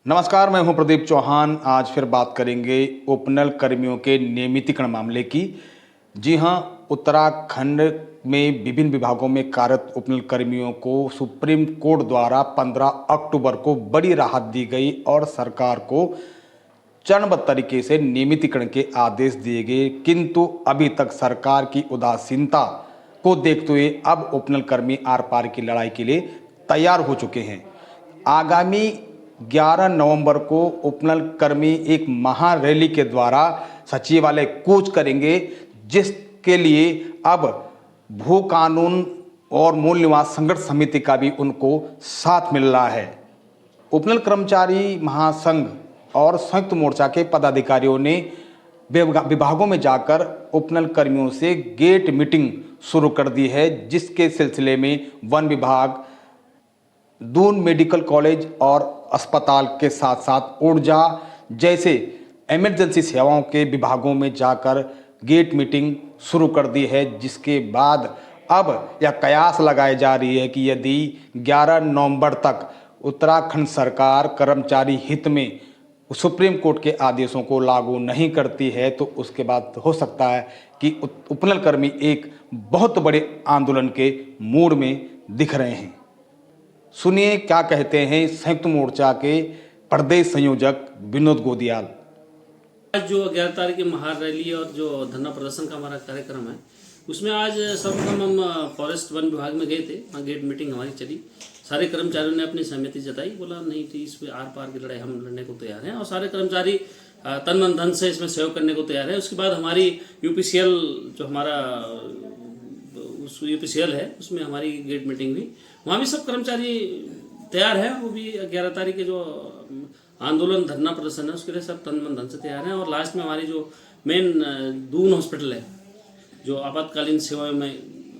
नमस्कार, मैं हूं प्रदीप चौहान। आज फिर बात करेंगे उपनल कर्मियों के नियमितीकरण मामले की। जी हां, उत्तराखंड में विभिन्न विभागों में कार्यरत उपनल कर्मियों को सुप्रीम कोर्ट द्वारा 15 अक्टूबर को बड़ी राहत दी गई और सरकार को चरणबद्ध तरीके से नियमितीकरण के आदेश दिए गए, किंतु अभी तक सरकार की उदासीनता को देखते हुए अब उपनल कर्मी आर पार की लड़ाई के लिए तैयार हो चुके हैं। आगामी 11 नवंबर को उपनल कर्मी एक महारैली के द्वारा सचिवालय कूच करेंगे, जिसके लिए अब भू कानून और मूल निवास संघर्ष समिति का भी उनको साथ मिल रहा है। उपनल कर्मचारी महासंघ और संयुक्त मोर्चा के पदाधिकारियों ने विभागों में जाकर उपनल कर्मियों से गेट मीटिंग शुरू कर दी है, जिसके सिलसिले में वन विभाग, दून मेडिकल कॉलेज और अस्पताल के साथ साथ ऊर्जा जैसे इमरजेंसी सेवाओं के विभागों में जाकर गेट मीटिंग शुरू कर दी है, जिसके बाद अब यह कयास लगाई जा रही है कि यदि 11 नवंबर तक उत्तराखंड सरकार कर्मचारी हित में सुप्रीम कोर्ट के आदेशों को लागू नहीं करती है तो उसके बाद हो सकता है कि उपनल कर्मी एक बहुत बड़े आंदोलन के मूड में दिख रहे हैं। सुनिए क्या कहते हैं संयुक्त मोर्चा के प्रदेश संयोजक विनोद गोदियाल। आज जो 11 तारीख की महारैली और जो धरना प्रदर्शन का हमारा कार्यक्रम है, उसमें आज सर्वप्रथम हम फॉरेस्ट वन विभाग में गए थे। वहाँ गेट मीटिंग हमारी चली। सारे कर्मचारियों ने अपनी सहमति जताई, बोला नहीं थी इस आर पार की लड़ाई हम लड़ने को तैयार हैं और सारे कर्मचारी तन मन धन से इसमें सहयोग करने को तैयार है। उसके बाद हमारी यूपीसीएल जो हमारा यूपीसीएल है उसमें हमारी गेट मीटिंग हुई। वहाँ भी सब कर्मचारी तैयार हैं। वो भी 11 तारीख के जो आंदोलन धरना प्रदर्शन है उसके लिए सब तन मन धन से तैयार हैं। और लास्ट में हमारी जो मेन दून हॉस्पिटल है जो आपातकालीन सेवाओं में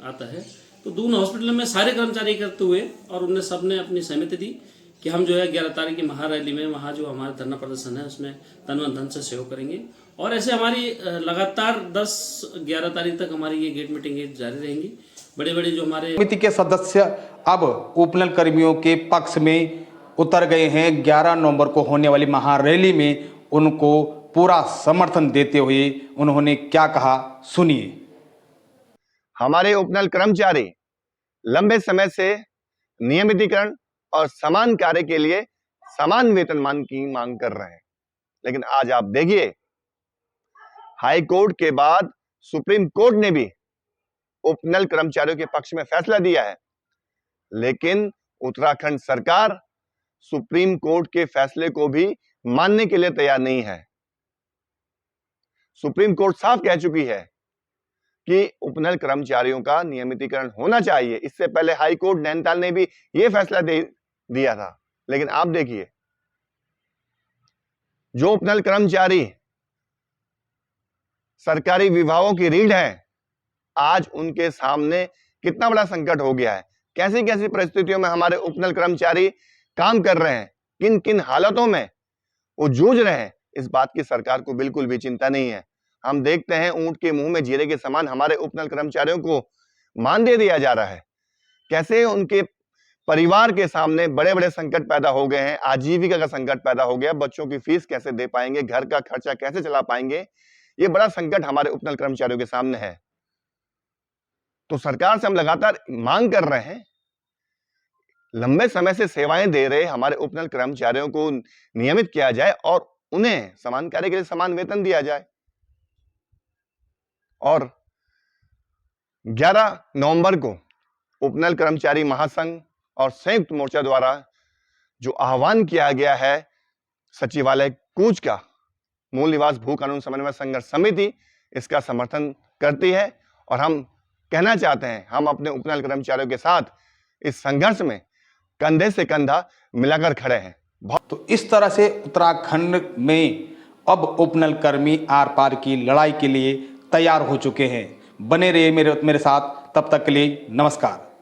आता है, तो दून हॉस्पिटल में सारे कर्मचारी करते हुए और उनने सब ने अपनी सहमति दी कि हम जो है 11 तारीख की महारैली में वहाँ जो हमारा धरना प्रदर्शन है उसमें तन मन धन से सहयोग करेंगे। और ऐसे हमारी लगातार 10-11 तारीख तक हमारी ये गेट मीटिंग जारी रहेंगी। बड़े बड़े जो हमारे समिति के सदस्य अब उपनल कर्मियों के पक्ष में उतर गए हैं। 11 नवंबर को होने वाली महारैली में उनको पूरा समर्थन देते हुए उन्होंने क्या कहा, सुनिए। हमारे उपनल कर्मचारी लंबे समय से नियमितीकरण और समान कार्य के लिए समान वेतनमान की मांग कर रहे हैं, लेकिन आज आप देखिए हाई कोर्ट के बाद सुप्रीम कोर्ट ने भी उपनल कर्मचारियों के पक्ष में फैसला दिया है, लेकिन उत्तराखंड सरकार सुप्रीम कोर्ट के फैसले को भी मानने के लिए तैयार नहीं है। सुप्रीम कोर्ट साफ कह चुकी है कि उपनल कर्मचारियों का नियमितीकरण होना चाहिए। इससे पहले हाई कोर्ट नैनीताल ने भी यह फैसला दे दिया था, लेकिन आप देखिए जो उपनल कर्मचारी सरकारी विभागों की रीढ़ है, आज उनके सामने कितना बड़ा संकट हो गया है। कैसी कैसी परिस्थितियों में हमारे उपनल कर्मचारी काम कर रहे हैं, किन किन हालातों में वो जूझ रहे हैं, इस बात की सरकार को बिल्कुल भी चिंता नहीं है। हम देखते हैं ऊंट के मुंह में जीरे के समान हमारे उपनल कर्मचारियों को मान दे दिया जा रहा है। कैसे उनके परिवार के सामने बड़े बड़े संकट पैदा हो गए हैं। आजीविका का संकट पैदा हो गया, बच्चों की फीस कैसे दे पाएंगे, घर का खर्चा कैसे चला पाएंगे, ये बड़ा संकट हमारे उपनल कर्मचारियों के सामने है। तो सरकार से हम लगातार मांग कर रहे हैं, लंबे समय से सेवाएं दे रहे हमारे उपनल कर्मचारियों को नियमित किया जाए और उन्हें समान कार्य के लिए समान वेतन दिया जाए। और 11 नवंबर को उपनल कर्मचारी महासंघ और संयुक्त मोर्चा द्वारा जो आह्वान किया गया है सचिवालय कूच का, मूल निवास भू कानून समन्वय संघर्ष समिति इसका समर्थन करती है। और हम कहना चाहते हैं, हम अपने उपनल कर्मचारियों के साथ इस संघर्ष में कंधे से कंधा मिलाकर खड़े हैं। तो इस तरह से उत्तराखंड में अब उपनल कर्मी आर पार की लड़ाई के लिए तैयार हो चुके हैं। बने रहिए मेरे साथ, तब तक के लिए नमस्कार।